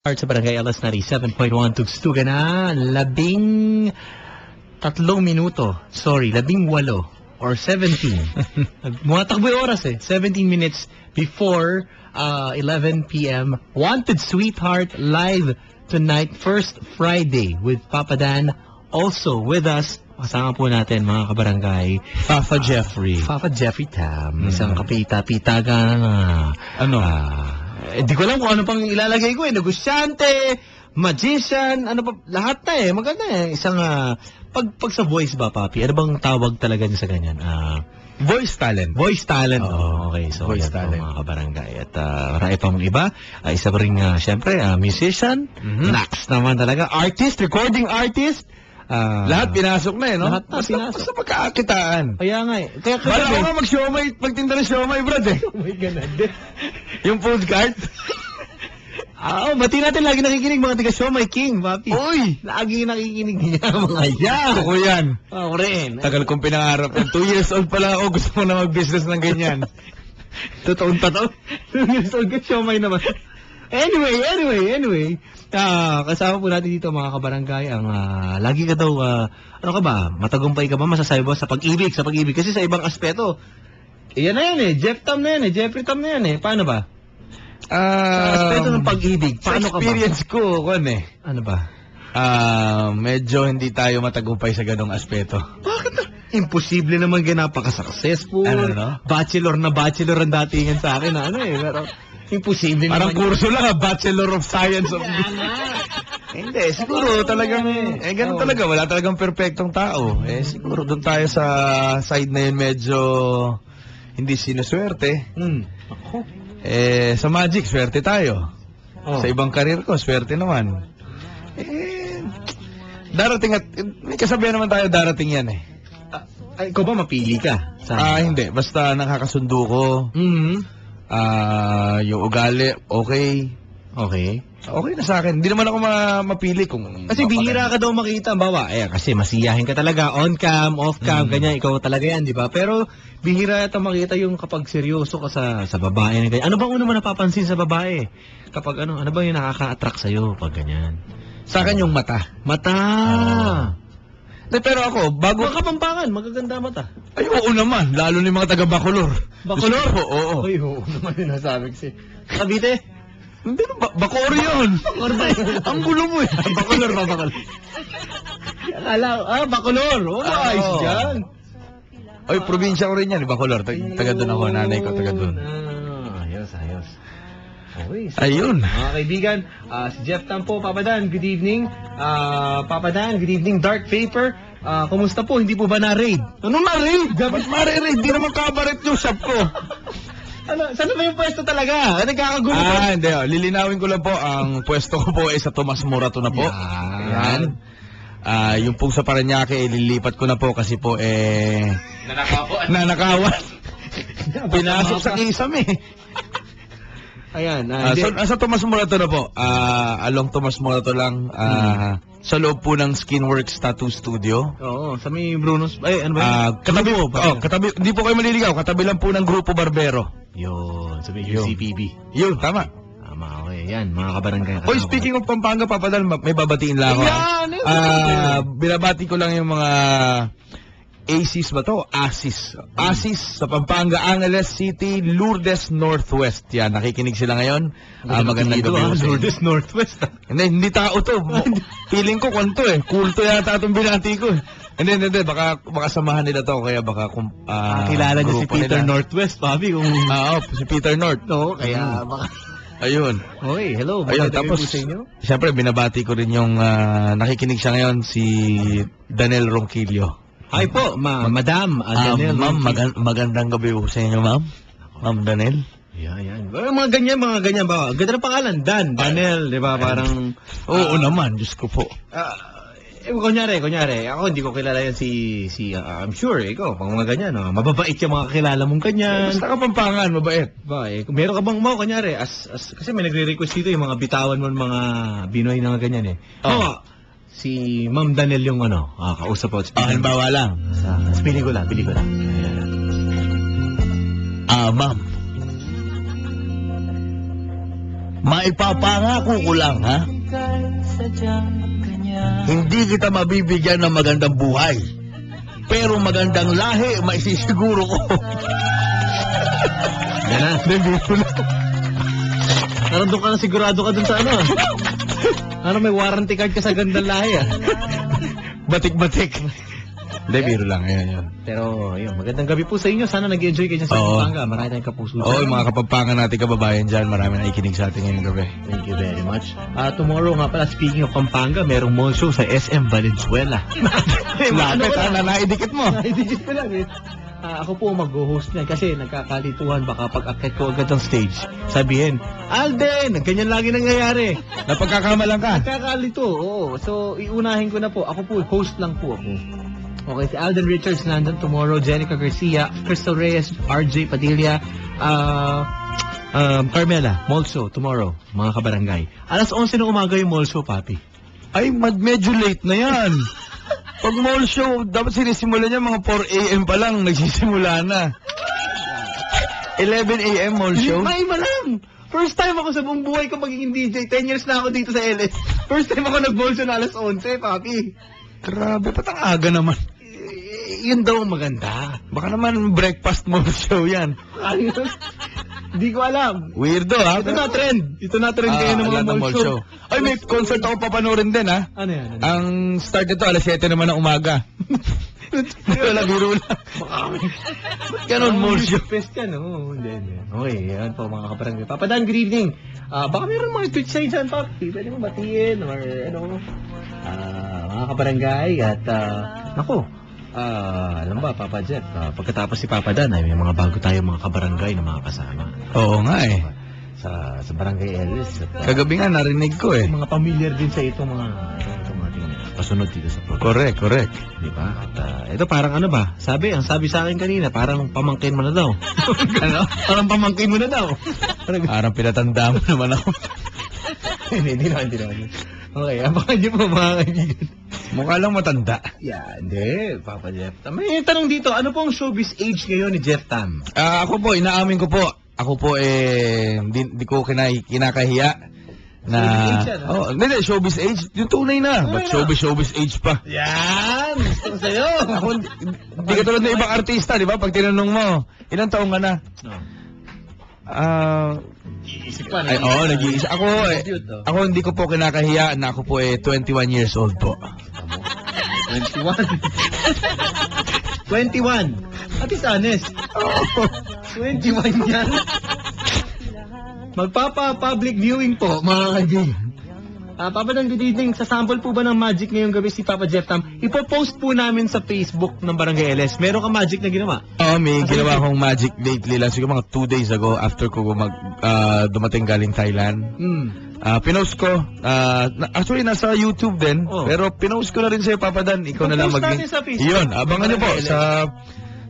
Sa Barangay Alas 97.1 tugstugan na 13 minuto. Sorry, 18 or 17. Mumatakbo yung oras 17 minutes before 11 p.m. Wanted Sweetheart live tonight, first Friday with Papa Dan. Also with us, kasama po natin mga kabarangay, Papa Jeffrey. Papa Jeffrey Tam, isang kapita-pitagan Hindi ko alam kung ano pang ilalagay ko negosyante, magician, ano pa, lahat na maganda Isang, pag sa voice ba, Papi? Ano bang tawag talaga niya sa ganyan? Voice talent. Voice talent. Oh, okay, so voice yan talent. po, mga kabarangay. At marami pang iba. Isa pa rin, syempre, musician. Nax naman talaga. Artist, recording artist. Lahat pinasok na no? Lahat na pinasok. Basta pagkakakitaan. Kaya nga Kaya Bala ko nga mag-siomay, magtinda ng siomay, brad Oh my God. Yung food cart. Bati natin lagi nakikinig mga tiga-show, my king, Papi. Uy! Lagi nakikinig niya, mga yan. Ako yan. Ako rin. Tagal kong pinangarap. 2 years old pa lang ako, gusto mo na mag-business ng ganyan. Totoong 2 years old ka, show my naman. Anyway. Kasama po natin dito mga kabarangay ang lagi ka daw, ano ka ba, matagumpay ka ba, masasabi ba sa pag-ibig? Kasi sa ibang aspeto, yan na yan Jeff Tam na yan Jeffrey Tam na yan Paano ba? Sa aspeto ng pag-ibig, paano ka ba? Sa experience ko, Ano ba? Medyo hindi tayo matagumpay sa ganong aspeto. Bakit? Imposible naman napaka-successful. Ano? Bachelor ang datingan sa akin pero imposible Parang naman. kurso lang Bachelor of Science of Hindi, Siguro talagang, ganun talaga, wala talagang perfectong tao. Siguro doon tayo sa side na yun medyo hindi sinuswerte. Ako. Sa Magic, swerte tayo. Sa ibang karir ko, swerte naman. Darating at, may kasabihan naman tayo, darating yan Ikaw ba mapili ka? Hindi. Basta nakakasundo ko. Yung ugali, okay. Okay na sa akin. Hindi naman ako mapili kung... Kasi bihira ka daw makita, bawa. Kasi masiyahin ka talaga, on cam, off cam, ganyan, ikaw talaga yan, di ba? Pero bihira ito makita yung kapag seryoso ka sa babae. Ano bang una mo napapansin sa babae? Kapag ano bang yung nakaka-attract sa'yo pag ganyan? Sa akin yung mata. Pero ako, bago... Mga Kapampangan, magaganda mata. Ay, oo naman. Lalo ni mga taga Bacolor. Bacolor? Oo. Ay, oo naman yung nasabi kasi. Cavite? Hindi na, Bacoor yun. Ang gulo mo Bacolor. Bacolor. Ayos dyan. Ay, probinsya ko rin yan, Bacolor. Taga doon ako, nanay ko taga doon. Ayos. Okay, so, ayun. Mga kaibigan, si Jeff Tampo, Papa Dan, good evening. Papa Dan, good evening. Dark Vapor, kumusta po? Hindi po ba na-raid? Anong na-raid? Dapat ma-raid. Di naman kabaret yung shop ko. Saan ba yung pwesto talaga? Nagkakagulo po. Hindi. Lilinawin ko lang po, ang pwesto ko po ay sa Tomas Morato na po. Yan. Yung pong sa Paranaque, lilipat ko na po kasi po, nanakawan. Pinasok sa kisam Ayan. Sa Tomas Morato na po. Along Tomas Morato lang. Sa loob po ng Skinworks Tattoo Studio. Oo, sa may Bruno's. Ano ba yun? Katabi po. Katabi. Hindi po kayo maliligaw. Katabi lang po ng Grupo Barbero. Yun, sa may UCPB. Yun, tama. Okay, yan, mga kabarangay. Hoy, speaking of Pampanga, Papadal, may babatiin lang ako. Binabati ko lang yung mga ACs ba to? ASIS sa Pampanga, Angeles City, Lourdes Northwest. Yan, nakikinig sila ngayon. Magandang gabi. Lourdes Northwest. Hindi tao to. Feeling ko kwanto Kulto yata itong binati ko Hindi. Baka samahan nila to. Kaya baka kilala niya si Peter Northwest, Papi. Si Peter North. Oo, kaya baka... Ayun. Okay, hello. Ayun, tapos, siyempre, binabati ko rin yung nakikinig siya ngayon, si Danel Ronquillo. Hi po, Madam Danel. Ma'am, magandang gabi po sa inyo, ma'am. Ma'am Danel. Yan. Mga ganyan ba? Ganda ng pangalan, Danel, di ba? Parang... Oo naman, Diyos ko po. Kunyari, ako hindi ko kilala yan si I'm sure, ikaw, pang mga ganyan, mababait yung mga kakilala mong ganyan. Basta Kapampangan, mabait. Meron ka bang kunyari, kasi may nagre-request dito yung mga bitawan mo, mga Binoy na ganyan si Ma'am Danel yung kausap po. Halimbawa lang. Pili ko lang. Ma'am. Maipapangako ko lang, ha? Hindi kita mabibigyan ng magandang buhay. Pero magandang lahi, maisisiguro ko. Yan na. Parang doon ka na sigurado ka dun sa ano. Ano, may warranty card ka sa gandang lahi, ah. Batik-batik. Hindi, biro lang. Ayan. Pero, yun, magandang gabi po sa inyo. Sana nag-enjoy kayo sa Oo. Pampanga. Marami tayong kapuso. Oo, yung mga kapampangan natin kababayan dyan, marami na ikinig sa atin ngayong gabi. Thank you very much. Tomorrow nga pala, speaking of Pampanga, merong mall show sa SM Valenzuela. Lapit, naidikit mo. Naidikit ko lang eh. Ako po mag-host niyan kasi nagkakalituhan baka pag-akit ko agad ng stage. Sabihin, Alden, ganyan lagi nangyayari. Napagkakamalan ka. Nagkakalito, oo. So, iunahin ko na po. Ako po, host lang po ako. Okay, si Alden Richards nandun tomorrow, Jenica Garcia, Crystal Reyes, RJ Padilla, Carmela, mall show tomorrow, mga kabarangay. Alas 11 ng umaga yung mall show, papi. Ay, medyo late na yan. Pag mall show, dapat sinisimulan niya mga 4 a.m. pa lang, nagsisimula na. 11 a.m. mall show? Iba lang! First time ako sa buong buhay ko magiging DJ. 10 years na ako dito sa LS. First time ako nag-mall show na alas 11, papi. Grabe, ba't ang aga naman? Yun daw ang maganda. Baka naman breakfast mall show yan. Ayun. Hindi ko alam. Weirdo, ha? Ito na trend. Ito na trend kayo ng mga lahat mall show. Ay, may concert ako papanoorin din, ha? Ano yan? Ang start nito, alas 7 naman ng umaga. Wala, biro lang. Ganon, mall show. Fest yan, no? Hindi. Okay, yan po mga kabarangay. Papadan, good evening. Baka meron mga tweet sa'yo dyan, papi. Pwede mo batiin or ano. Mga kabarangay at alam ba, Papa Jeff, pagkatapos si Papa Dan ay may mga bago tayo mga kabarangay na mga kasama. Oo nga, eh. Sa Barangay Ellis. At, Kagabi nga, narinig ko, eh. mga familiar din sa itong mga ating pasunod dito sa program. Correct. Di ba? At ito parang ano ba? Ang sabi sa akin kanina, parang pamangkin mo na daw. Ano? Parang pamangkin mo na daw. Parang pinatanda mo naman ako. Hindi naman. Okay, abangan niyo po mga kaibigan. Mukha lang matanda. Yeah, hindi, Papa Jeff. May tanong dito, ano pong showbiz age ngayon ni Jeff Tam? Ako po, inaamin ko po. Ako po, di ko kinakahiya na... Showbiz age yan, ha? Hindi, showbiz age. Yung tunay na. Tunay Ba't na. showbiz age pa? Yan! Gusto ko sa'yo! Ako, hindi ka tulad ng ibang artista, di ba? Pag tinanong mo, ilang taong ka na? No. Iisip pa. Nag-iisa. Ako hindi ko po kinakahiya na ako po 21 years old po. 21. 21. At is honest. 21 yan. Magpapa-public viewing po, mga kaibigan. Papa Dan, good evening. Sa sample po ba ng magic ngayong gabi si Papa Jeff Tam? Ipo-post po namin sa Facebook ng Barangay LS. Meron ka magic na ginawa? May ginawa akong magic lately lang. Siguro mga 2 days ago after ko dumating galing Thailand. Pinost ko. Actually, nasa YouTube din. Oh. Pero pinost ko na rin sa'yo, Papa Dan. Ikaw na lang Ipo-post natin sa Facebook. Yun, abangan nyo po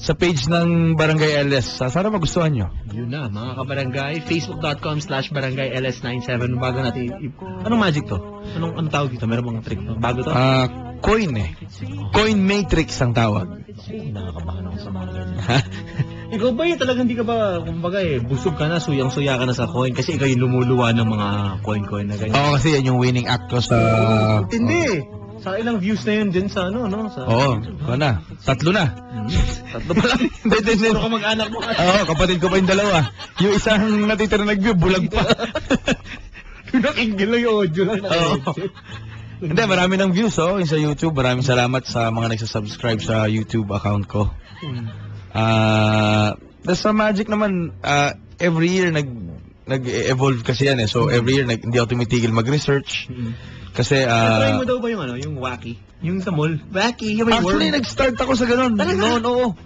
sa page ng Barangay LS. Sana magustuhan nyo. Yun na, mga kabarangay. Facebook.com/Barangay LS97. Bago natin, anong magic to? Anong tawag dito? Meron mga trick to? Bago to? Coin Coin Matrix ang tawag. Ay, nakakabahan ako sa mga ganyan. Ikaw ba talagang hindi ka ba, kumbaga busog ka na, suyang-suya ka na sa coin kasi ikaw yung lumuluwa ng mga coin-coin na ganyan. Oo, kasi yan yung winning actor sa... Hindi! Sa ilang views na yun din sa ano, no? Oo, ikaw na. 3 na. 3 pa lang. Hindi, ka mag-anak mo. Oo, kapatid ko pa yung 2. Yung isang natitira nag-view, bulag pa. Nakinggan lang yung audio lang. Hindi, marami ng views, yung sa YouTube. Maraming salamat sa mga nagsasubscribe sa YouTube account ko. Sa Magic naman, every year nag-evolve kasi yan So every year hindi ako tumitigil mag-research. Kasi try mo daw ba yung ano, yung wacky? Yung sa mall? Wacky, yung may actually worm. nag-start ako sa ganun. Talaga? Oo.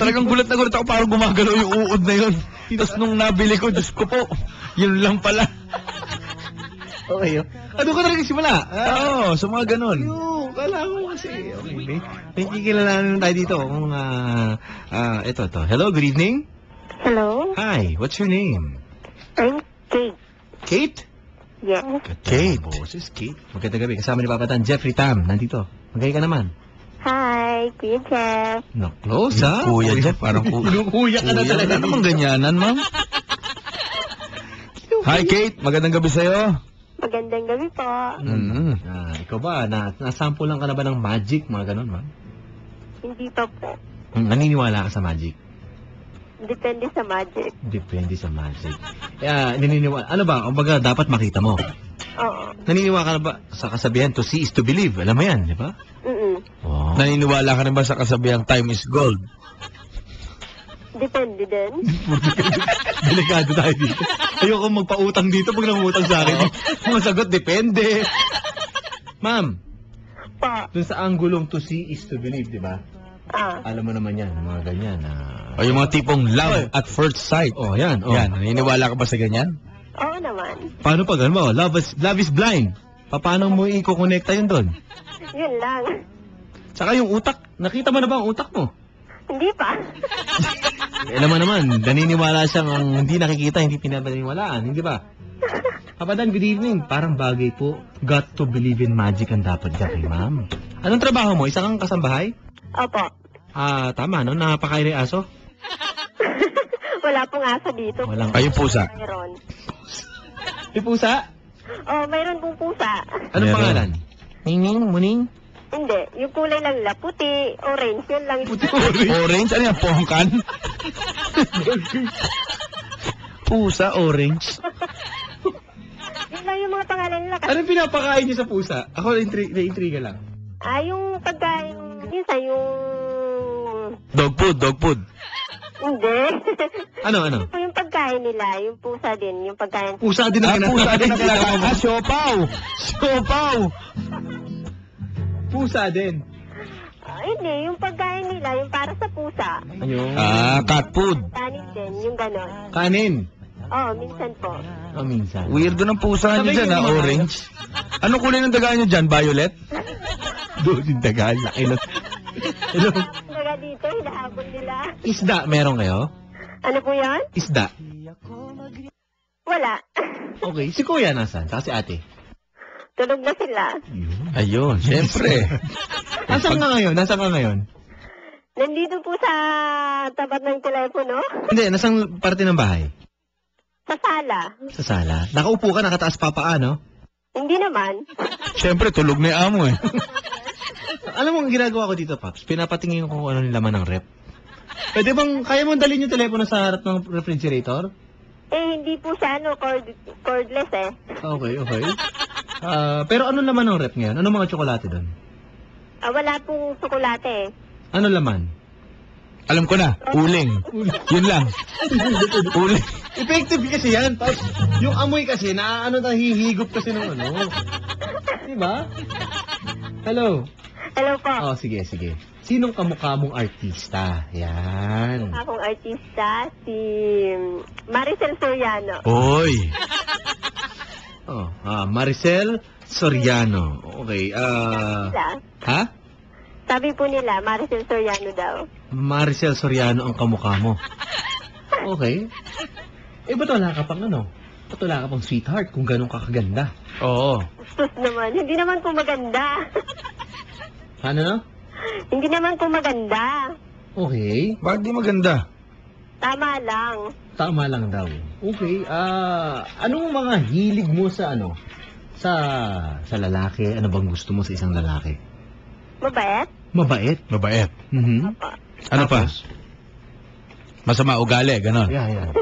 Talagang gulat na gulat ako parang gumagalaw yung uod na yun. Tapos nung nabili ko, Diyos ko po, yun lang pala. Okay, ano ka talaga simula? Oo, sa mga ganun. Yung, kala ko kasi, okay, may kikilalanan tayo dito kung, ito. Hello, good evening. Hello, Hi, what's your name? I'm Kate. Kate? Yes. Kate. Boses, Kate. Magandang gabi. Kasama ni Papa Tan, Jeffrey Tam, nandito. Magay ka naman. Hi, Kuya Jeff. No, close, ha? Kuya Jeff, parang Kuya ka na talaga. Wala namang ganyanan, ma'am. Hi, Kate. Magandang gabi sa'yo. Magandang gabi po. Ikaw ba, nasample lang ka na ba ng magic, mga ganun, ma'am? Hindi pa po. Naniniwala ka sa magic? Depende sa magic. Depende sa magic. Kaya, naniniwala, ano ba, kumbaga, dapat makita mo. Oo. Naniniwala ka na ba sa kasabihan, to see is to believe? Alam mo yan, di ba? Oh. Naniniwala ka rin ba sa kasabihang time is gold? Depende din. Delikado tayo dito. Ayoko magpautang dito pag nangutang sa akin. Ang sagot, depende. Ma'am, Pa. dun sa anggulong to see is to believe, di ba? Alam mo naman yan, mga ganyan. O yung mga tipong love at first sight. Oh, yan. Oh. Yan, naniniwala ka ba sa ganyan? Oo naman. Paano pag, ano mo, love is blind. Paano mo i-connecta yun doon? Yun lang. Tsaka yung utak, nakita mo na ba ang utak mo? Hindi pa. Alam mo naman, naniniwala siyang ang hindi nakikita, hindi pinapaniwalaan, hindi ba? Kapadan, good evening. Parang bagay po. Got to believe in magic ang dapat ka kay ma'am. Anong trabaho mo? Isa kang kasambahay? Opo. Tama, no? Napakairi aso? Wala pong aso dito. Walang Ay, yung pusa. Mayroon. May pusa? Oh, mayroon pong pusa. Anong Meron. pangalan? Ning, muning? Hindi. Yung kulay lang nila, puti, orange. Yun lang. Orange? Ano yan? Pongkan? Pusa, orange. Yun lang yung mga pangalan nila. Anong pinapakain niyo sa pusa? Ako na-intriga lang. Yung pagkain, minsan yung... Dog food. Hindi. Ano? Yung pagkain nila, yung pusa din, yung pagkain. Pusa din ang Pusa din ang kinakain. kinakain. Siopaw! Siopaw! Pusa din. Hindi, yung pagkain nila, yung para sa pusa. Ayun. Cat food. Kanin din, yung ganon. Kanin. Minsan po. Minsan. Weirdo ng pusa Sabay niyo dyan, yung mga- orange. Anong kulay ng daga niyo dyan? Violet? Doon yung dagal. Laki na. Hello. Naga dito, hinahabol nila. Isda, meron kayo? Ano po yan? Isda. Wala. Okay. Si kuya nasan? Saka si ate. Tulog na sila. Ayun, siyempre. Nasaan ka ngayon? Nandito po sa tapat ng telepono. Hindi, nasang parte ng bahay? Sa sala. Sa sala. Nakaupo ka, nakataas pa paa, no? Hindi naman. Siyempre, tulog na yung amo eh. Alam mo ang ginagawa ko dito, Paps? Pinapatingin ko kung ano yung laman ng rep. Pwede bang, kaya mo dalhin yung telepono sa harap ng refrigerator? Hindi po siya, cordless eh. Okay. Pero ano laman ng rep ngayon? Ano mga tsokolate doon? Wala pong tsokolate eh. Ano laman? Alam ko na, uling. Yun lang. Uling. Effective kasi yan, Paps. Yung amoy kasi, nahihigop kasi ng ano. Diba? Hello. Hello po. Oh, sige. Sinong kamukha mong artista? Yan. Akong artista, si Maricel Soriano. Oy. Maricel Soriano. Okay, Sila. ha? Sabi po nila, Maricel Soriano daw. Maricel Soriano ang kamukha mo. Okay. Ba't wala ka pang ano? Ba't wala ka pang sweetheart kung ganun ka kaganda? Oo. Sus naman, hindi naman po maganda. Ano no? Hindi naman po maganda. Okay. Bakit di maganda? Tama lang. Tama lang daw. Okay. Anong mga hilig mo sa ano? Sa lalaki? Ano bang gusto mo sa isang lalaki? Mabait? Mabait. Mabait. Mhm. Ano pa? Masama ugali, ganon. Yeah.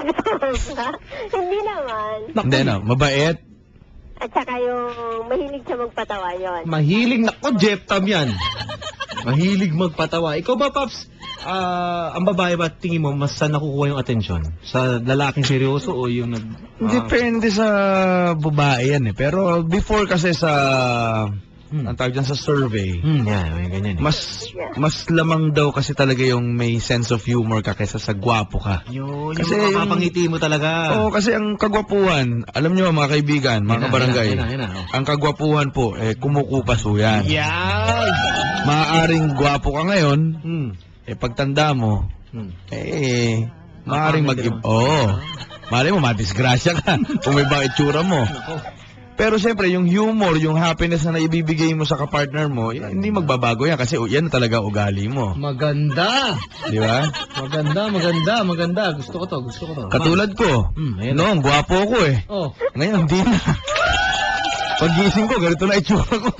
Hindi naman. Hindi no, mabait. At saka yung mahilig siya magpatawa yon. Mahilig na ko, Jeff Tam yan. Mahilig magpatawa. Ikaw ba, Paps? Ang babae ba, tingin mo, mas saan nakukuha yung atensyon? Sa lalaking seryoso o yung nag... Depende sa babae yan eh. Pero before kasi sa... ang tawag dyan sa survey, may ganyan. mas lamang daw kasi talaga yung may sense of humor ka kaysa sa gwapo ka. Yung Kasi makapangiti mo talaga. Oo, kasi ang kagwapuhan, alam nyo mga kaibigan, mga kabarangay, Yan na. ang kagwapuhan po, kumukupas po yan. Yan! Maaaring gwapo ka ngayon, pagtanda mo, maaaring Mapangit maaaring mo madisgrasya ka kung may ba itsura mo. Pero siyempre, yung humor, yung happiness na naibibigay mo sa kapartner mo, hindi magbabago yan kasi yan na talaga ugali mo. Maganda! Di ba? Maganda. Gusto ko to. Katulad ko, ayan noong gwapo ko eh. Oh, Ngayon, hindi na. Paggising ko, ganito na itsura ko.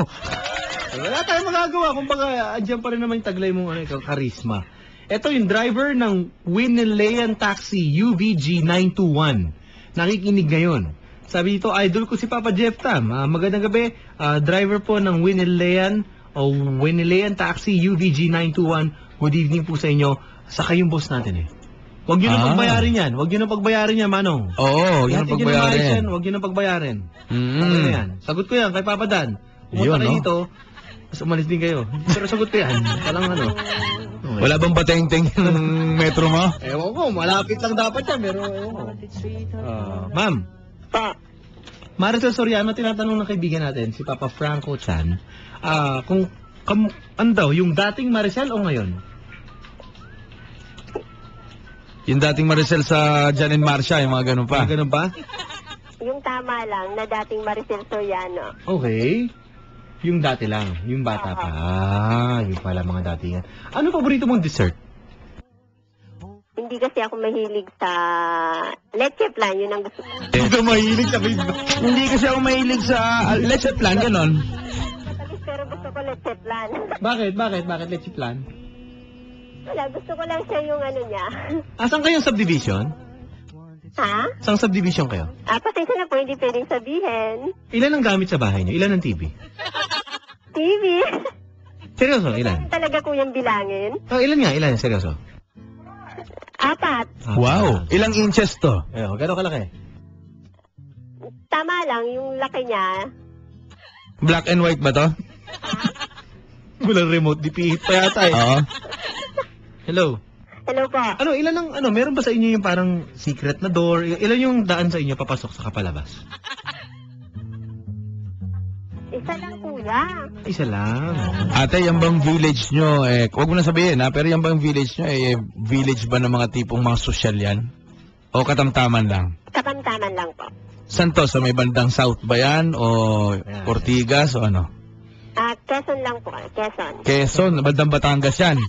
wala tayong magagawa. Kumbaga, andyan pa rin naman yung taglay mong charisma. Ito yung driver ng Winnilean Taxi UVG 921. Nakikinig ngayon. Sabi dito, idol ko si Papa Jeff Tam. Magandang gabi. Driver po ng Winnilean Taxi UVG 921. Good evening po sa inyo. Saka yung boss natin eh. Huwag nyo na pagbayarin yan. Manong. Oo, yun ang pagbayarin. Huwag nyo na pagbayarin. Mm. Ano yan? Sagot ko yan kay Papa Dan. Yun, Pumunta kayo no? dito. Mas umalis din kayo. Pero sagot ko yan. Palang ano. Okay. Wala bang bateng-teng yung metro mo? Ewan ko. Malapit lang dapat yan. Pero ewan ko. Ma'am. Maricel Soriano, tinatanong ng kaibigan natin, si Papa Franco Chan, ano daw, yung dating Maricel o ngayon? Yung dating Maricel sa Jan and Marcia, yung mga ganun pa. Ganun ba? Yung tama lang na dating Maricel Soriano. Okay. Yung dati lang, yung bata pa. Yung pala mga datingan. Ano paborito mong dessert? Hindi kasi ako mahilig sa leche plan, yun ang gusto ko. Hindi ka mahilig sa Hindi kasi ako mahilig sa leche plan, ganon. Matalis pero gusto ko leche plan. Bakit leche plan? Wala, gusto ko lang siya yung ano niya. Saan kayong subdivision? Ha? Saan subdivision kayo? Pasensya na po, hindi pwedeng sabihin. Ilan ang gamit sa bahay niyo? Ilan ang TV? TV? Seryoso, ilan? Talaga kuyang bilangin? Ilan? Seryoso. 4. Wow, ilang inches to? Gano'n kalaki? Tama lang, yung laki niya. Black and white ba to? Walang remote, di pihit pa yata eh. Oo. Hello? Hello po. Meron ba sa inyo yung parang secret na door? Ilan yung daan sa inyo papasok sa kapalabas? Isa lang kuya. Isa lang. Ate, yung bang village nyo, huwag mo na sabihin ha, pero yung bang village nyo, village ba ng mga tipong mga sosyal yan? O katamtaman lang? Katamtaman lang po. Saan to? Sa may bandang south ba yan? O Ortigas o ano? Quezon lang po. Quezon. Quezon, bandang Batangas yan.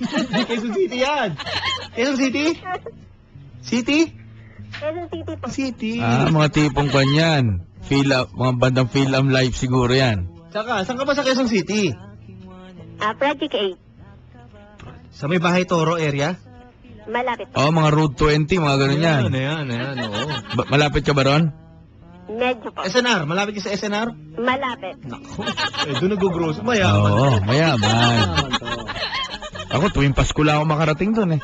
Quezon City yan. Quezon City? City? Quezon City po. City. Mga tipong kanyan. Mga bandang Phil-Am Live siguro yan. Saan ka ba sa Quezon City? Project 8. Sa may Bahay Toro area? Malapit po. Oo, mga Road 20, mga ganun yan. Ayan, oo. Malapit ka ba ron? Medyo po. SNR, malapit ka sa SNR? Malapit. Naku, doon nag-gross. Mayaman. Oo, mayaman. Mayaman to. Ako, tuwing Pasko lang ako makarating doon eh.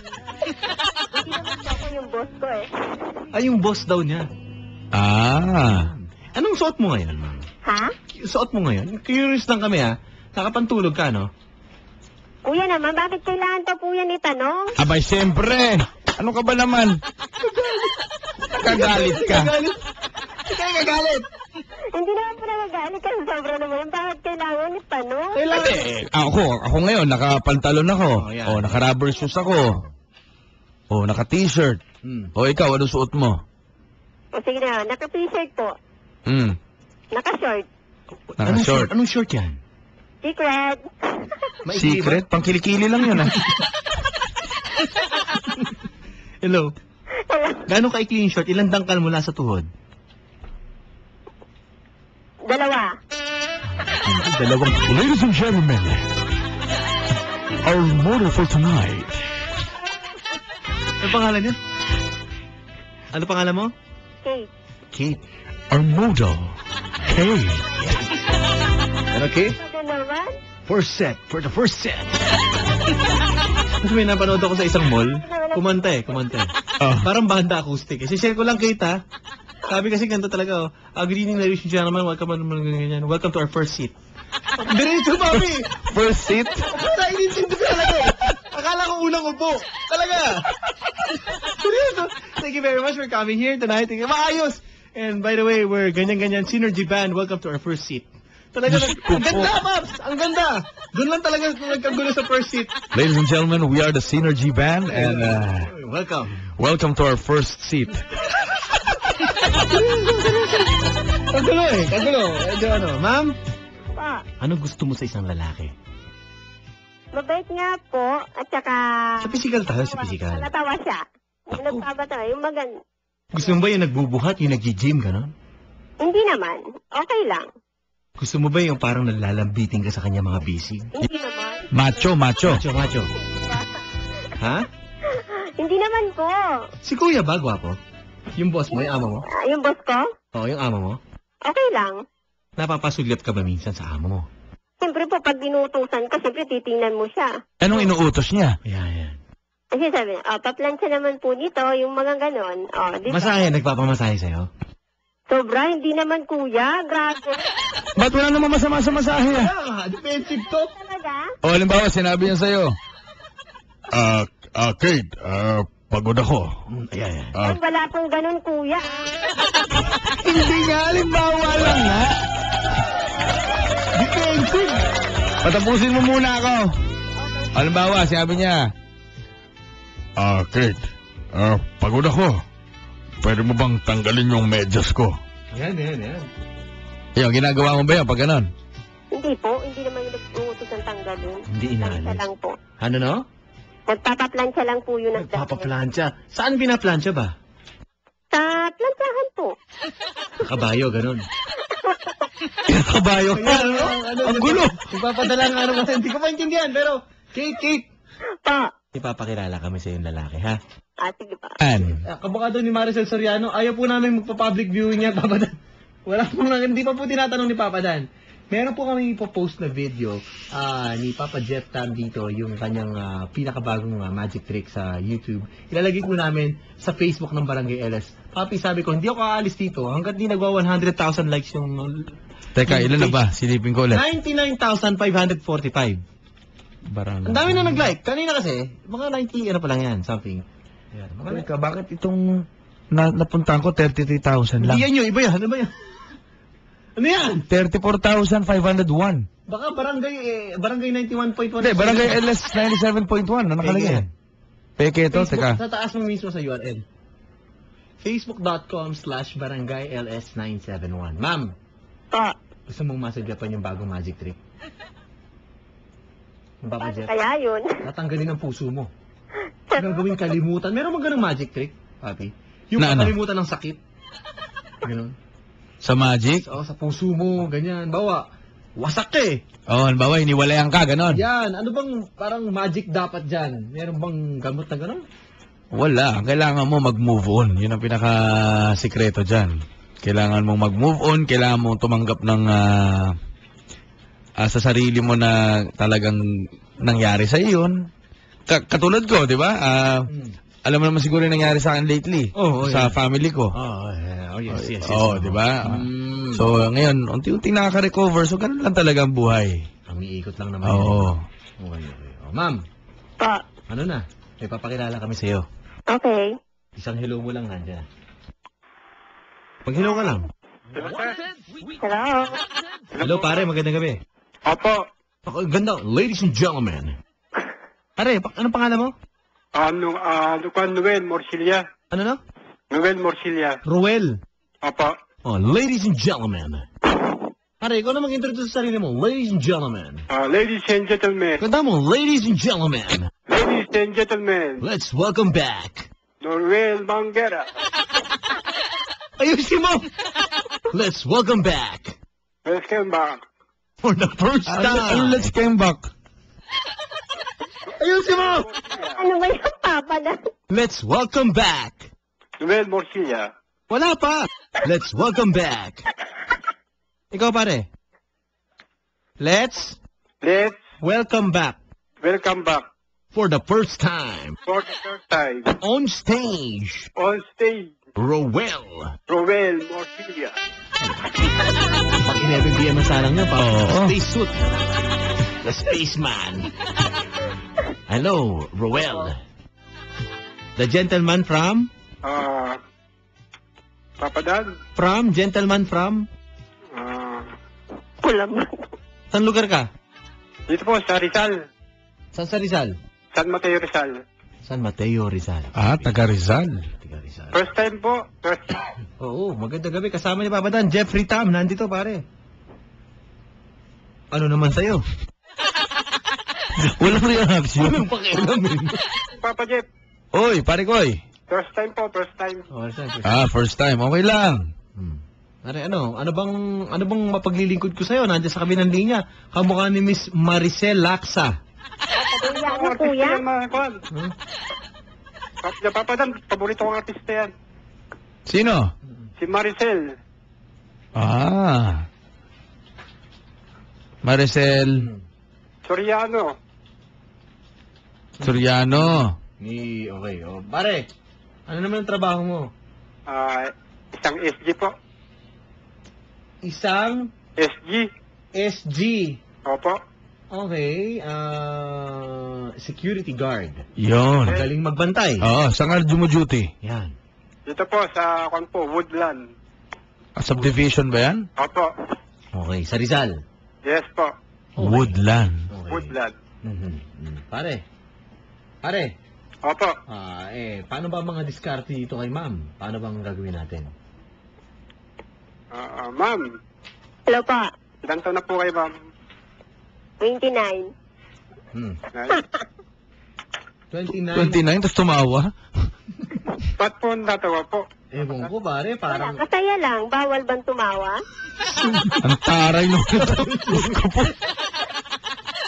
Hindi naman po ako yung boss ko eh. Yung boss daw niya. Anong suot mo ngayon, ma'am? Ha? Suot mo ngayon? Curious lang kami Nakapantulog ka, no? Kuya naman, bakit kailangan pa po yan itanong? Abay, siyempre. Ano ka ba naman? Kagalit ka. Kagalit. Hindi naman po nagagalit kasi sobra naman. Bakit kailangan itanong? Ako ngayon, nakapantalon ako. yan. O, naka-rubber shoes ako. O, naka-t-shirt. O, ikaw, anong suot mo? O sige na, naka-t-shirt po. Naka-short. Naka-short. Anong short yan? Secret. Secret? Pangkilikili lang yun, Hello? Gano'ng kaikli yung short? Ilang dangkal mula sa tuhod? 2. Dalawang. Ladies and gentlemen, our motto for tonight. Ano pangalan niya? Ano pangalan mo? Kate. Kate. Our motto, Kate. Okay? Ano naman? For the first set. Kasi may napanood ako sa isang mall. Kumanta eh. Parang banda acoustic. Share ko lang, Kate, ha? Sabi kasi ganito talaga, good evening, ladies and gentlemen. Welcome to our first seat. Diretso, mami! First seat? Nainintindi ko talaga eh. Akala ko unang upo. Talaga. Seryoso. Thank you very much for coming here tonight. Maayos! And by the way, we're ganyan-ganyan Synergy Band. Welcome to our first seat. Talaga, ang ganda, Maps! Ang ganda! Doon lang talaga nagkagulo sa first seat. Ladies and gentlemen, we are the Synergy Band and Welcome. welcome to our first seat. Kagulo. Ano, ma'am? Pa, Ano gusto mo sa isang lalaki? mabait nga po, at saka... Sa physical tayo, sa physical. Natawa siya. Yung nagpapatawa, yung Gusto mo ba yung nagbubuhat, yung nag-gym, gano'n? Hindi naman. Okay lang. Gusto mo ba yung parang nalalambitin ka sa kanya mga busy? Hindi naman. Macho. Macho. Ha? Hindi naman po. Si Kuya ba, gwapo? Yung boss mo, yung ama mo? Yung boss ko, Oo, yung ama mo? okay lang. Napapasulyap ka ba minsan sa ama mo? Siyempre po, pag binutusan ka, siyempre titingnan mo siya. Anong inuutos niya? Yan. Kasi sabi, paplansya naman po nito, yung mga ganon. Di ba? Masahe, nagpapamasahe sa'yo? Sobra, hindi naman kuya. Grabe. Ba't wala naman masama sa masahe? Defensive to. Talaga? O, halimbawa, sinabi niya sa'yo. Kate, pagod ako. Ayan. Ay, wala pong ganon kuya. Hindi nga, halimbawa lang nga. Defensive! Patapusin mo muna ako. Halimbawa, sinabi niya. Kate, pagod ako. Pwede mo bang tanggalin yung medyas ko? Yan. Yung, ginagawa mo ba yun pag ganon? Hindi po, hindi naman yung nag-uutos ng tanggalin. Hindi Plansya inaalis. lang po. Ano no? Nagpapaplansya lang po yun. Nagpapaplansya. Saan pinaplansya ba? Sa plansyahan po. Kabayo, ganun. Kabayo. Ang gulo. Nagpapadala ng ano kasi hindi ko maintindihan. Pero, Kate. Pa. Ipapakilala kami sa yung lalaki, ha? Sige pa. Kabukado ni Maricel Soriano, ayaw po namin magpa-public viewing niya, Papa Dan. Hindi pa po tinatanong ni Papa Dan. Meron po kami ipopost na video ni Papa Jeff Tam dito, yung kanyang pinakabagong magic trick sa YouTube. Ilalagay ko namin sa Facebook ng Barangay LS. Papi, sabi ko, hindi ako aalis dito hanggat di nagwa 100,000 likes yung... Teka, ilan na ba? Silipin ko ulit. 99,545. Barang. Ang dami na nag-like. Kanina kasi, mga 90, ano pa lang yan, something. Ayan, Teka, bakit itong napuntahan ko 33,000 lang? Hindi yan yun, iba yan. Ano ba yan? Ano yan? 34,501. Baka barangay 91.1. Hindi, Barangay LS 97.1 na nakalagay. Peke ito, teka. Sa taas mo mismo sa URL. Facebook.com/barangayls971. Ma'am, Pa. gusto mong masadyapan yung bagong magic trick? Yung Papa Paano Jeff, kaya yun? tatanggalin ang puso mo. Gagawin kalimutan. Meron bang ganung magic trick, Papi? Yung Na ano? kalimutan ng sakit. Ganun. Sa Magic? Sa puso mo, ganyan. Bawa, wasak ka eh. Halimbawa, iniwalayan ka, ganon. Yan, ano bang parang magic dapat dyan? Meron bang gamot na gano'n? Wala. Kailangan mo mag-move on. Yun ang pinaka-sikreto dyan. Kailangan mong mag-move on. Kailangan mong tumanggap ng sa sarili mo na talagang nangyari sa yun. Katulad ko, di ba? Alam mo naman siguro yung nangyari sa akin lately. Sa family ko. Yes. Di ba? So, ngayon, unti-unti nakaka-recover. So, ganun lang talaga ang buhay. Umiikot lang naman. Oo. Okay. Ma'am, Pa. ano na? May papakilala kami sa'yo. Okay. Isang hello mo lang nandiyan. Mag-hello ka lang. Hello. Hello pare, magandang gabi. Opo. Ganda, ladies and gentlemen. Pare, anong pangalan mo? Noel Morcilia. Ano na? Noel Morcilia. Ruel. Opo. Oh, ladies and gentlemen. Pare, ikaw na mag-introduce sa sarili mo. Ladies and gentlemen. Ladies and gentlemen. Ganda mo, ladies and gentlemen. Ladies and gentlemen. Let's welcome back. Noel Manguera. Ayusin mo. Let's welcome back. Welcome back. For the first time. Let's came back. Ayusin mo. Ano ba yung papa na? Let's welcome back. Noel Morcilia. Wala pa. Let's welcome back. Ikaw pare. Let's welcome back. Welcome back. For the first time. For the first time. On stage. On stage. Roel. Noel Morcilia. Pag inebigyan mo salang niya, Oo. Space suit. The spaceman. Hello, Roel. The gentleman from? Papadan. From? Gentleman from? Kulam. Saan lugar ka? Dito po sa Rizal. Saan sa Rizal? San Mateo Rizal. San Mateo, Rizal. Taga Rizal. Taga Rizal. First time po. First time. Oo, magandang gabi. Kasama niya Papa Dan, Jeffrey Tam. Nandito, pare. Ano naman sa'yo? Walang reaction. Walang pakialam eh. Papa Jeff. Oy, pare Koy. First time po, first time. Oh, saan? First time. Okay lang. Pare, ano bang mapaglilingkod ko sa'yo? Nandiyan sa kabilang linya. Kamukha ni Miss Maricel Laksa. Kuya, ano Artista kuya? yan, mga kwan. Papa Dan, paborito kong artista yan. Sino? Si Maricel. Maricel Soriano. Soriano. Okay. Oh, pare, ano naman ang trabaho mo? Isang SG po. Isang SG. SG. Opo. Okay, security guard. Yon. Magaling magbantay. Oo, saan ka duty? Yan. Dito po sa kwan po, Woodland. Subdivision ba yan? Opo. Okay, sa Rizal. Yes po. Woodland. Okay. Woodland. Pare. Opo. Paano ba mga diskarte dito kay ma'am? Paano bang gagawin natin? Ma'am, Hello po. ilang taon na po kayo, ma'am? 29. 29. 29, tapos tumawa? Ba't po natawa po? Ewan ko pare, Wala, parang masaya lang. Bawal bang tumawa? Ang taray nung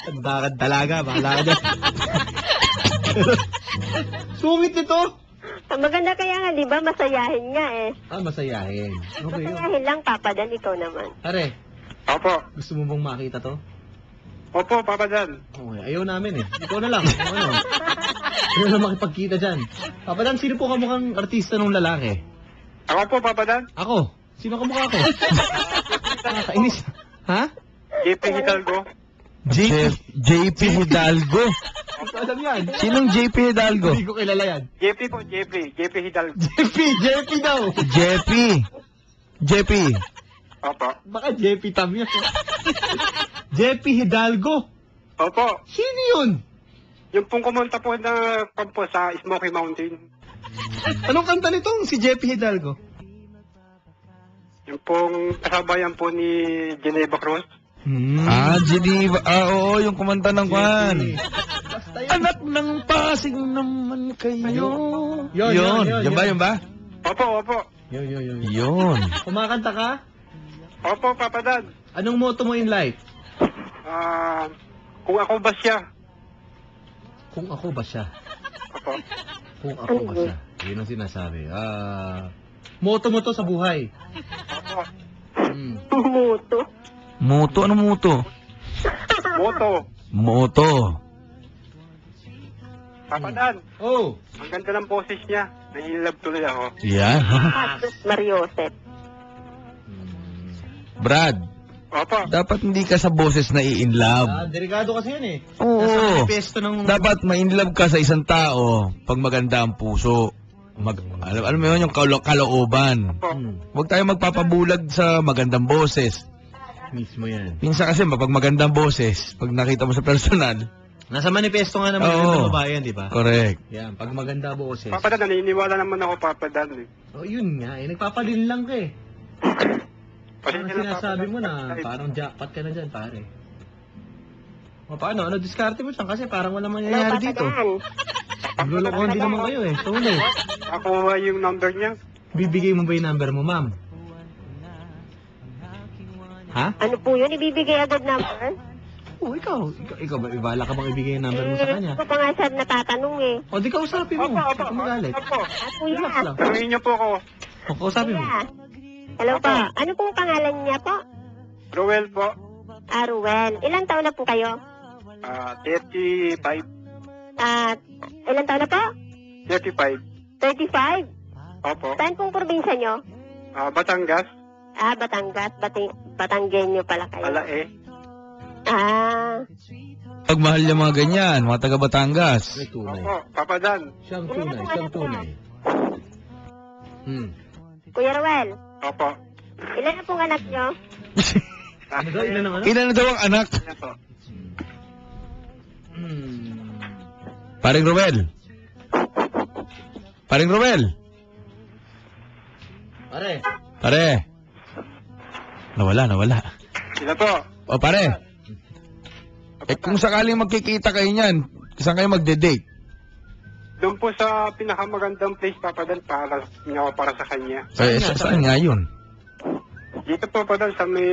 Tandakad talaga, bahala ka dyan. Sungit nito. Maganda kaya nga, di ba? Masayahin nga eh. Masayahin. Okay yun. Masayahin lang, Papa Dan, ikaw naman. Pare, Opo. gusto mo bang makita to? Opo, Papa Dan. Okay, ayaw namin eh. Ikaw na lang. Ayaw na makipagkita dyan. Papa Dan, sino po kamukhang artista nung lalaki? Ako po, Papa Dan. Ako. Sino kamukha ko? Nakainis. Ha? JP Hidalgo. JP Hidalgo. Hindi ko alam yan. Sinong JP Hidalgo? Hindi ko kilala yan. JP po, JP Hidalgo. JP daw. JP. Opo. Baka JP Tam yun. JP Hidalgo. Opo. Sino yun? Yung pong kumunta po na po sa Smoky Mountain. Anong kanta nitong si JP Hidalgo? Yung pong kasabayan po ni Geneva Cruz. Geneva. Oo, yung kumanta ng kwan. Basta yun. Anak ng Pasig naman kayo. Yun. Yan ba? Opo. Yun. Kumakanta ka? Opo, Papa Dan. Anong motto mo in life? Kung ako ba siya? Kung ako ba siya? Opo. Kung ako ba siya? Yun ang sinasabi. Motto mo to sa buhay. Opo. Muto. Moto? Ano moto? Moto. Moto. Papa Dan. Oh. Ang ganda ng boses niya. Nai-love tuloy ako. Yan. Patos Mariosep. Brad, Opo. dapat hindi ka sa boses na i-inlove. Delikado kasi yan eh. Oo. Nasa manifesto ng... Dapat ma-inlove ka sa isang tao pag maganda ang puso. Alam mo yun, yung kalooban. Opo. Huwag tayo magpapabulag sa magandang boses. Mismo yan. Minsan kasi, pag magandang boses, pag nakita mo sa personal, Nasa manifesto nga naman ng babae yan, di ba? correct. Yan, pag maganda boses. Papa Dan, naniniwala naman ako, Papa Dan. Yun nga eh. Nagpapalin lang ka eh. Parang Pasensya na, Papa sinasabi Dan. mo na parang jackpot ka na dyan, pare. O paano? Ano diskarte mo dyan? Kasi parang walang Hello, mangyayari Papa dito. Dan. Naglulukohan din naman kayo eh. So, Ako yung number niya. bibigay mo ba yung number mo, ma'am? Ha? Ano po yun? Ibibigay agad number? Ikaw ba? Ibala ka bang ibigay yung number mo sa kanya? Hindi ko pa nga siya natatanong eh. O, di kausapin mo. Opo. Huwag ka magalit. Opo. Kuya. Relax lang. Tanungin niyo po ako. O, kausapin mo. Kuya. Hello po. Ano pong pangalan niya po? Roel po. Ruel. Ilan taon na po kayo? 35. Ilan taon na po? 35. 35? Opo. Saan pong probinsya nyo? Batangas. Batangas. Batanggenyo pala kayo. Alae. Pag mahal yung mga ganyan, mga taga Batangas. May tunay. Opo. Papa Dan. Siyang tunay. Kuya Ruel, Opo. ilan na pong anak nyo? Ano daw? Ilan ang ano? Ilan na daw ang anak? Yan po. Paring Ruel. Paring Romel. Pare. Nawala. Sila po. O pare. Kung sakaling magkikita kayo niyan, saan kayo magde-date? Doon po sa pinakamagandang place, Papa Dan, para sa kanya. Saan nga yun? Dito po, Papa Dan, sa may,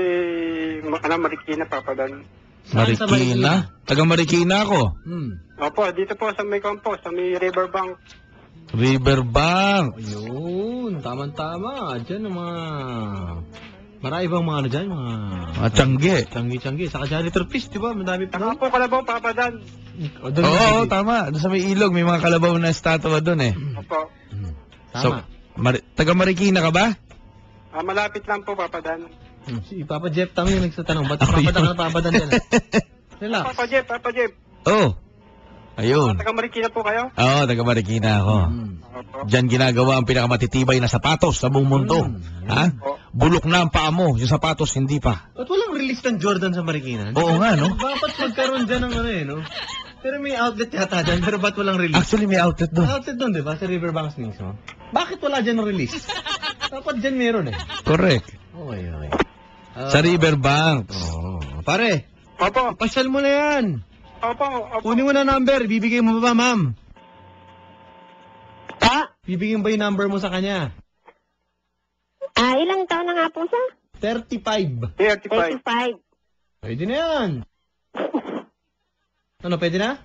Marikina, Papa Dan. Saan sa Marikina? Taga Marikina ako. Opo, dito po sa may Campo, sa may Riverbank. Riverbank. Ayun, tama-tama. Diyan ang mga... Marami bang mga ano dyan? Mga Tiyangge. Tiyangge. Saka janitor fish, di ba? Madami pa Saka doon. po Kalabaw, Papa Dan. Oo, tama. Doon sa may ilog, may mga kalabaw na estatwa doon eh. Opo. Tama. Taga Marikina ka ba? Malapit lang po, Papa Dan. Si Papa Jeff Tang yung nagtatanong. Ba't papadan dyan? Relax. Papa Jeff. Oh. Ayun. Taga Marikina po kayo? Oo, taga Marikina ako. Opo. Diyan ginagawa ang pinakamatitibay na sapatos sa buong mundo. Ha? Bulok na ang paa mo, yung sapatos hindi pa. Ba't walang release ng Jordan sa Marikina? Oo nga, no? Dapat magkaroon dyan ng ano eh, no? Pero may outlet yata dyan, pero ba't walang release? Actually, may outlet doon. Outlet doon, di ba? Sa Riverbanks mismo. Bakit wala dyan ng release? Dapat dyan meron eh. Correct. Okay. Sa Riverbanks. Pare, Opo. pasyal mo na yan. Opo. Kunin mo na number, bibigay mo ba, ma'am? Pa? Bibigyan ba yung number mo sa kanya? Ilang taon na nga po siya? 35. 35. 35. Pwede na yan. Ano, pwede na?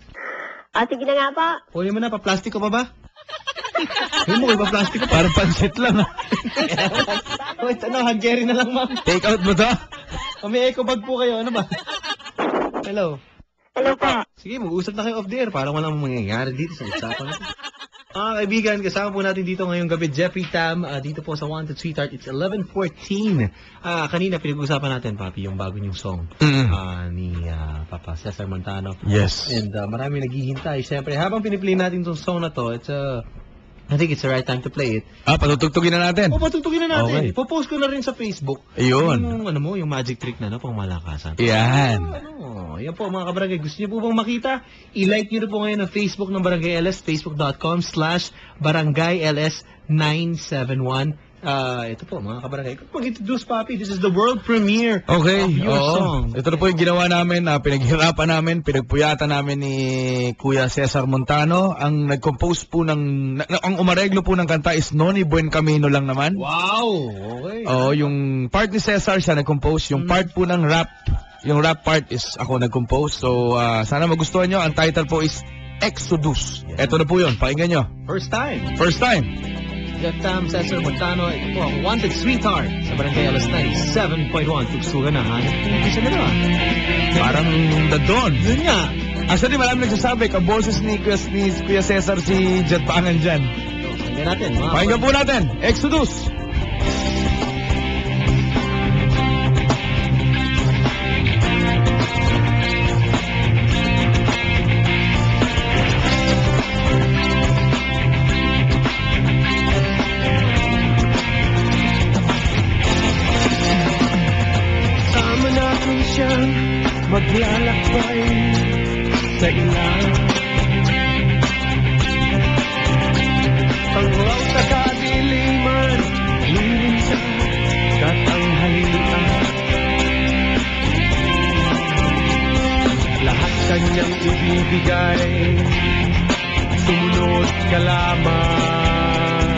Sige na nga po. Kunin mo na, pa-plastic ko pa ba? Hindi mo, pa-plastic ko pa. Parang pansit lang. Wait, hag-carry na lang, ma'am. Take out mo to? May eco bag po kayo, ano ba? Hello. Hello po. Sige, mag-usap na kayo off the air. Parang walang mangyayari dito sa usapan natin. Mga kaibigan, kasama po natin dito ngayong gabi, Jeffrey Tam, dito po sa Wanted Sweetheart. It's 11:14. Kanina pinag-usapan natin, Papi, yung bago niyong song ni Papa Cesar Montano. Yes. And marami naghihintay. Siyempre, habang piniplay natin itong song na to, I think it's the right time to play it. Patutugtugin na natin. Patutugin na natin. Okay. Popost ko na rin sa Facebook. Ayun. Yung magic trick na, pang malakasan. Yan. Yan po mga kabarangay. Gusto niyo po bang makita? I-like niyo na po ngayon ang Facebook ng Barangay LS, facebook.com/barangayls971. Ito po mga kabarangay. Mag-introduce, Papi. This is the world premiere of your song. Ito na po yung ginawa namin, pinaghirapan namin, pinagpuyatan namin ni Kuya Cesar Montano. Ang nag-compose po ang umareglo po ng kanta is Noni Buen Camino lang naman. Wow! Okay. Yung part ni Cesar siya nag-compose, yung part po ng rap, yung rap part is ako nag-compose. So, sana magustuhan nyo. Ang title po is Exodus. Ito na po yun. Pakinggan nyo. First time. Jeff Tam, Cesar Montano, ito po ang Wanted Sweetheart sa Barangay Alas 97.1. Tugsugan na, hanap po isa na naman. Parang The Dawn. Yun nga. Actually, marami nagsasabi, kaboses ni Kuya Cesar si Jet Pangan dyan. Pakinggan natin. Pakinggan po natin. Exodus. Maglalakbay sa ilang panglaw sa kadiliman, lilim sa katanghalian. Lahat kanyang ibibigay, sumunod ka lamang.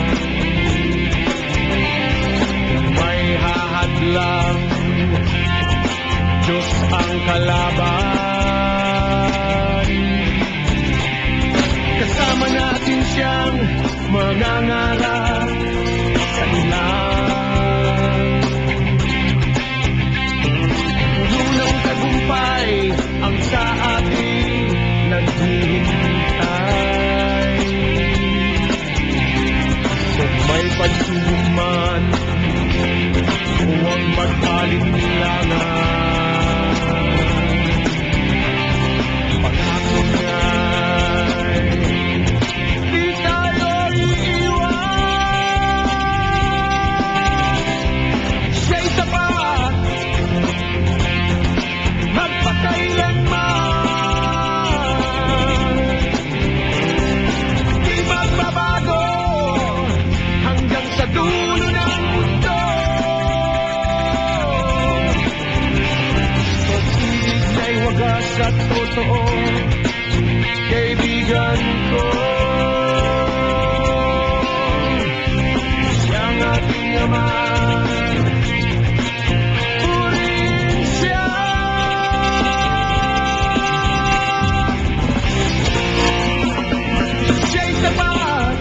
May hahadlang, Diyos ang kalaban. Kasama natin siyang mangangarap sa ilang. Unang tagumpay ang sa ating naghihintay. Kung may pagsubok man, huwag magpalinlangan. Di tayo iiwan. wagas at totoo, kaibigan ko. Siyang aking ama, purihin siya. Siya'y tapat,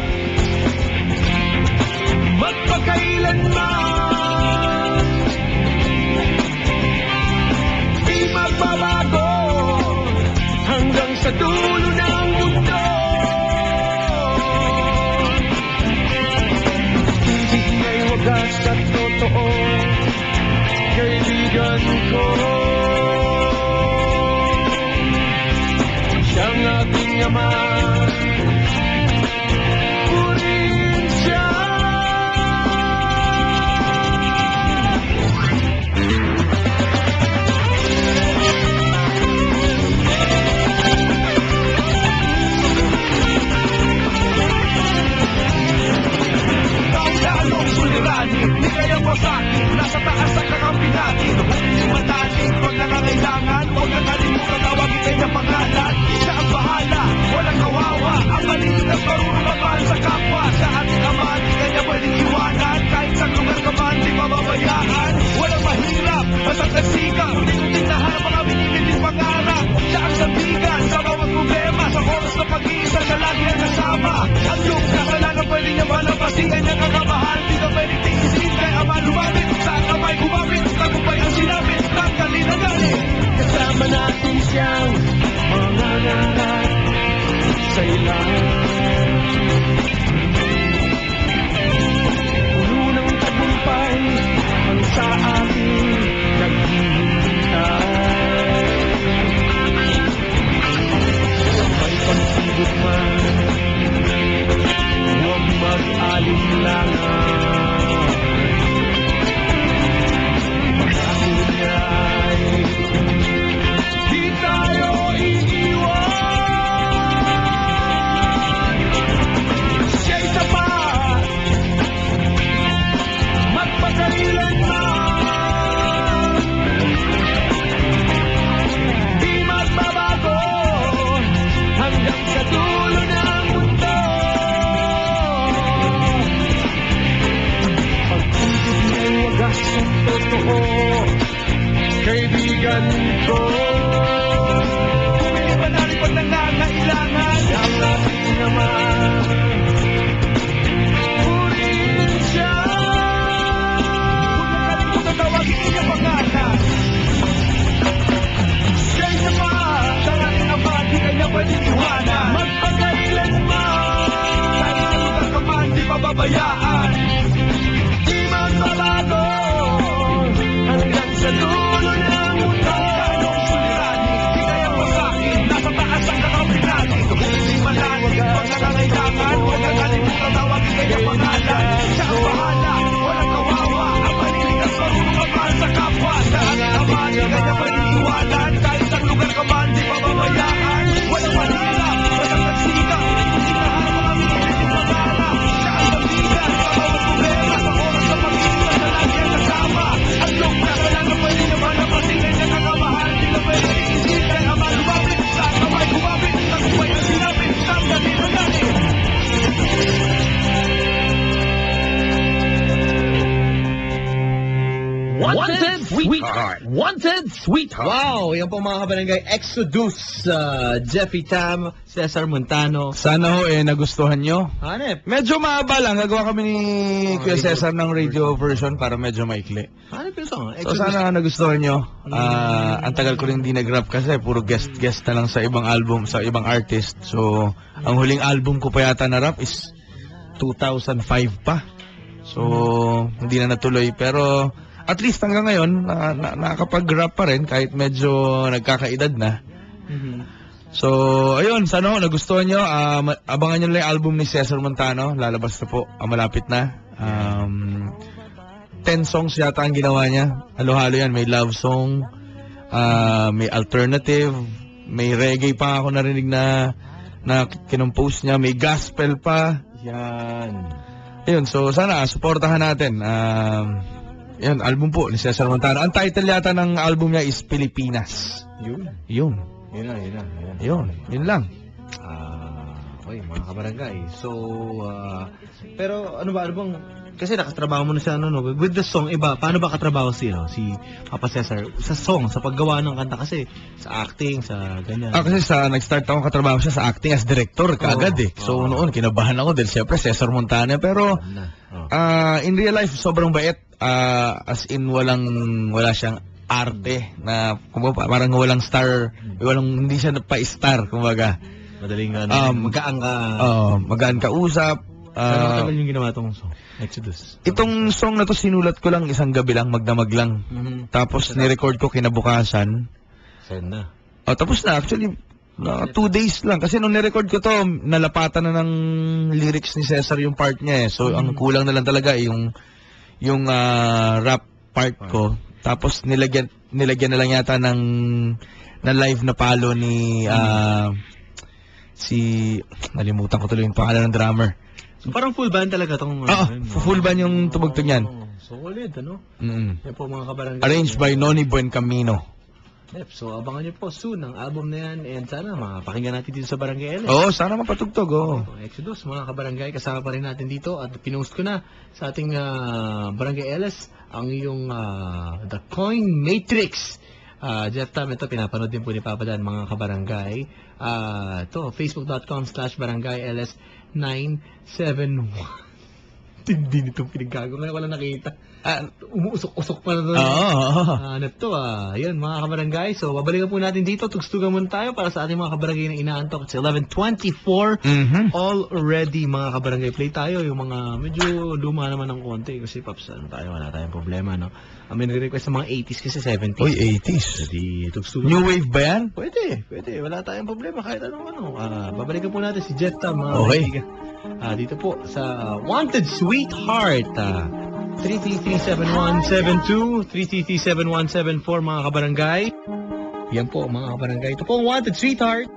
magpakailanman, di magbabago hanggang sa dulo ng mundo. Ibig niya'y wagas at totoo, kaibigan ko. Siyang aking ama, purihin siya. Di kaya wasakin, nasa taas ang kakampi natin. Huwag mataling, pag nangangailangan, huwag na kalimutan tawagin kanyang pangalan. Siya ang bahala, walang kawawa, ang maliit at marunong sa kapwa. Sa ating ama, di kanya pwedeng iwanan, kahit sa lugar ka man, di mababayaan. Walang mahirap, basta nagsikap, tinutin na harap ang binibiging pangarap. Siya ang sabigan, sa bawat problema, sa oras na pag-iisa, siya lagi ang kasama. Ang iyong kasalanan, pwede niya malabasin, kanya kakamahal, di ka pwede tiisin, kaya ama lumapit, sa kamay gumamit, tagumpay ang sinapit, tanggalin ang galit. Kasama natin siyang mangangarap sa ilang. Puno ng tagumpay ang sa akin naghihintay. May pagsigot man, huwag mag-alinlangan. Di tayo iiwan. Siya'y tapat, magpakailanman, di magbabago hanggang sa dulo ng mundo. Pag-ibig niya'y wagas at totoo, kaibigan ko. Bumili pa natin pag nangangailangan, ang aking naman, purihin siya. Huwag na kalimutan tawagin niya pangalan. Siya'y naman, ang aking ama, di kanya pwedeng iwanan. Magpakailanman, kahit sa lugar ka man, di mababayaan. Di magbabago hanggang sa dulo ng mundo. Di kaya wasakin, nasa taas ang kakampi natin. Hindi malalim, pag nangangailangan, huwag na kalimutan tawagin kanyang pangalan. Siya ang bahala, walang kawawa, ang maliligas marunong magmahal sa kapwa. Sa ating ama, di kanya pwedeng iwanan, kahit sa lugar ka man, di mababayaan. Walang mahirap, walang nagsikap, hindi na harap ang aming ibiging pangarap. Siya ang sabigan, sa bawat problema, sa oras na pag-iisa, na lagi ang kasama. Ang iyong kasalanan, pwede niya malabasin, kanya kakamahal, di na pwede iisip, kaya ama lumapit, sa kamay gumapit, tagumpay ang sinapit, tanggalin ang galit. Wanted Sweetheart! Wanted Sweetheart! Wow! Yan po mga kabarangay, Exodus, Jeffy Tam, Cesar Montano. Sana ho nagustuhan nyo. Hanep. Medyo mahaba lang. Gagawa kami ni Kuya Cesar ng radio version para medyo maikli. Hanep yung song. So sana nagustuhan nyo. Ang tagal ko rin hindi nag-rap kasi puro guest na lang sa ibang album, sa ibang artist. So, ang huling album ko pa yata na rap is 2005 pa. So, hindi na natuloy. Pero, at least hanggang ngayon, nakakapag-rap pa rin kahit medyo nagkakaedad na. So, ayun, sana ho, nagustuhan nyo. Abangan nyo lang yung album ni Cesar Montano. Lalabas na po, malapit na. 10 songs yata ang ginawa niya. Halo-halo yan, may love song, may alternative, may reggae pa ako narinig na kinompose niya, may gospel pa. Yan. Ayun, so sana, supportahan natin. Yan, album po ni Cesar Montano. Ang title yata ng album niya is Pilipinas. Yun. Yun. Yun na. Yun lang. Okay, mga kabarangay. So, pero ano bang, kasi nakatrabaho mo na siya, no? With the song, iba, paano ba katrabaho si Papa Cesar? Sa song, sa paggawa ng kanta kasi, sa acting, sa ganyan. Kasi nag-start ako katrabaho siya sa acting as director kaagad eh. So noon, kinabahan ako dahil siyempre Cesar Montano. Pero, in real life, sobrang bait. As in, wala siyang arte na, kumbaga, parang walang star, hindi siya pa-star, kumbaga. Madaling magaan ka usap. Ano tagal yung ginawa itong song? Exodus. Itong song na to sinulat ko lang isang gabi lang, magdamag lang. Tapos nirecord ko kinabukasan. Send na. Tapos na, actually, 2 days lang. Kasi nung nirecord ko to, nalapatan na ng lyrics ni Cesar yung part niya eh. So, ang kulang na lang talaga yung rap part ko. Tapos nilagyan na lang yata ng live na palo ni nalimutan ko tuloy yung pangalan ng drummer. So, parang full band talaga itong... full band yung tumugtog niyan. Solid, ano? Yan po mga kabarangay. Arranged by Noni Buencamino. Yep, so abangan niyo po soon ang album na yan and sana mapakinggan natin dito sa Barangay LS. Sana mapatugtog, Exodus, mga kabarangay, kasama pa rin natin dito at pinost ko na sa ating Barangay LS ang iyong The Coin Matrix. Jeff Tam, ito pinapanood din po ni Papa Dan, mga kabarangay. Ito, facebook.com/barangayls971. Hindi nitong pinaggago. Ngayon wala nakita. Umuusok-usok pa na doon. Yan, mga kabarangay. So, babalikan po natin dito. Tugstugan muna tayo para sa ating mga kabarangay na inaantok. It's 11:24. Already, mga kabarangay. Play tayo. Yung mga medyo luma naman ng konti. Kasi, Paps, wala tayong problema, no? May nag-request sa mga 80s kasi 70s. Uy, 80s. Jadi, tugstugan. New wave ba yan? Pwede. Wala tayong problema. Kahit ano. Babalikan po natin si Jet Tam, mga okay. kaibigan. Dito po sa Wanted Sweetheart. 333-7172, 333-7174, mga kabarangay. Yan po, mga kabarangay. Ito po, Wanted Sweetheart.